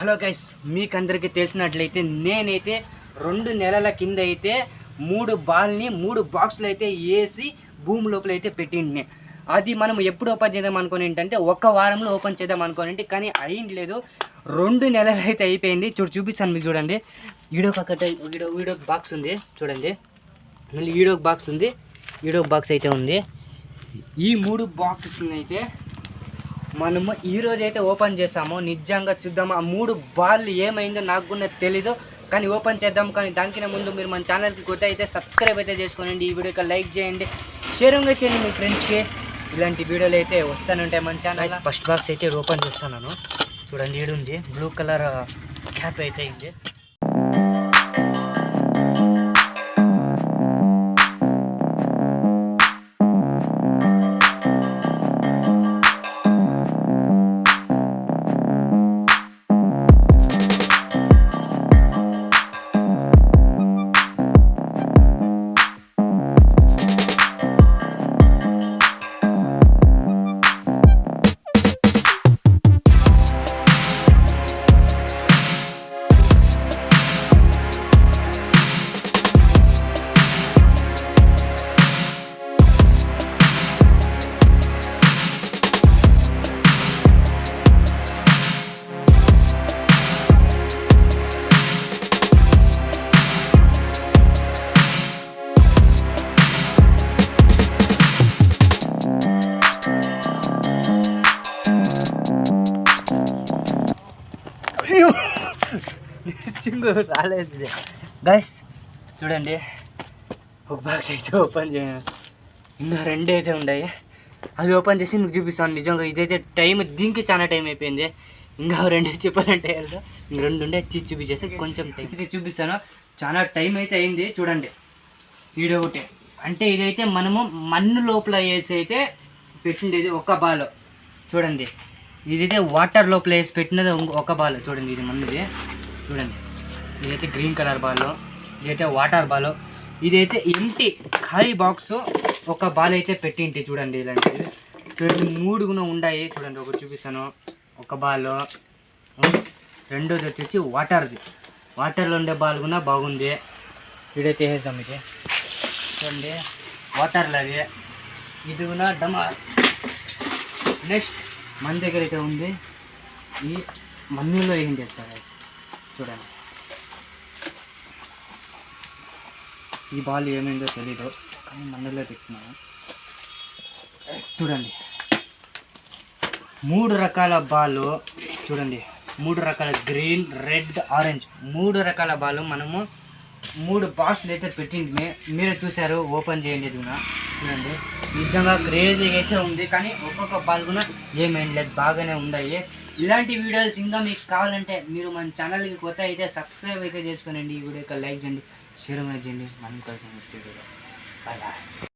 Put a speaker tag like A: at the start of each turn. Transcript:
A: Hello guys, మీకు అందరికీ తెలిసినట్లయితే నేనైతే 2 నెలల కింద అయితే 3 బాల్ని 3 బాక్సులు అయితే వేసి భూమి లోపల అయితే పెట్టిండి. అది మనం ఎప్పుడు ఓపెన్ చేద్దాం అనుకోని ఏంటంటే ఒక వారంలో ఓపెన్ చేద్దాం అనుకోని, కానీ అయింది లేదు. 2 నెలలు అయితే అయిపోయింది. చూపిస్తాను మీకు. చూడండి, వీడియో బాక్స్ ఉంది చూడండి, మళ్ళీ వీడియో బాక్స్ ఉంది, వీడియో బాక్స్ అయితే ఉంది. ఈ 3 బాక్సెస్ని అయితే మనము ఈరోజు అయితే ఓపెన్ చేసాము. నిజంగా చూద్దాము ఆ 3 బాల్ ఏమైందో నాకు కూడా తెలీదు, కానీ ఓపెన్ చేద్దాం. కానీ దానికన్నా ముందు మీరు మన ఛానల్కి కొత్త అయితే సబ్స్క్రైబ్ అయితే చేసుకోండి, ఈ వీడియోకి లైక్ చేయండి, షేర్ చేయండి మీ ఫ్రెండ్స్కి. ఇలాంటి వీడియోలు అయితే వస్తూనే ఉంటాయి మన ఛానల్. ఫస్ట్ బాక్స్ అయితే ఓపెన్ చేస్తున్నాను. చూడండి, ఈడు ఉంది బ్లూ కలర్ క్యాప్ అయితే ఉంది. రాలేదు గైస్, చూడండి ఒక బాక్స్ అయితే ఓపెన్ చేయాలి. ఇంకా 2 అయితే ఉన్నాయి, అది ఓపెన్ చేసి మీకు చూపిస్తాను. నిజంగా ఇదైతే టైం, దీనికి చాలా టైం అయిపోయింది. ఇంకా 2 చెప్పాలంటే ఇంక 2 ఉండే చూపించేసి కొంచెం టైం అయితే చూపిస్తాను. చాలా టైం అయితే అయింది. చూడండి, వీడియో ఒకటి అంటే ఇదైతే మనము మన్ను లోపల వేసి అయితే పెట్టిండేది ఒక బాల్. చూడండి, ఇదైతే వాటర్ లోపల వేసి పెట్టినది ఒక బాల్. చూడండి, ఇది మన్నుది. చూడండి, ఇదైతే గ్రీన్ కలర్ బాల్, ఇదైతే వాటర్ బాల్, ఇదైతే ఎంటీ ఖాళీ బాక్స్ ఒక బాల్ అయితే పెట్టింటి. చూడండి, ఇలాంటివి 3 కూడా ఉన్నాయి. చూడండి, ఒకటి చూపిస్తాను, ఒక బాల్. రెండోది వచ్చేసి వాటర్లో ఉండే బాల్ కూడా బాగుంది. ఇదైతే వేద్దాం. ఇది చూడండి, వాటర్లో అది, ఇది కూడా డమార్. నెక్స్ట్ మన దగ్గర అయితే ఉంది, ఈ మన్నులో ఏం చేస్తారు చూడండి. ఈ బాల్ ఏమైందో తెలీదు, కానీ మన్నులో పెట్టినాను. చూడండి, 3 రకాల బాల్. చూడండి, 3 రకాల గ్రీన్, రెడ్, ఆరెంజ్, 3 రకాల బాల్ మనము 3 బాక్స్లు అయితే పెట్టింది. మీరే చూసారు, ఓపెన్ చేయండి. చూడండి, నిజంగా క్రేజీగా అయితే ఉంది, కానీ ఒక్కొక్క బాల్ కూడా ఏమేం లేదు, బాగానే ఉన్నాయి. ఇలాంటి వీడియోస్ ఇంకా మీకు కావాలంటే మీరు మన ఛానల్కి కొత్త అయితే సబ్స్క్రైబ్ అయితే చేసుకోనండి, ఈ వీడియోకి లైక్ చేయండి, షేర్ చేయండి. మనం కలిసి బాయ్.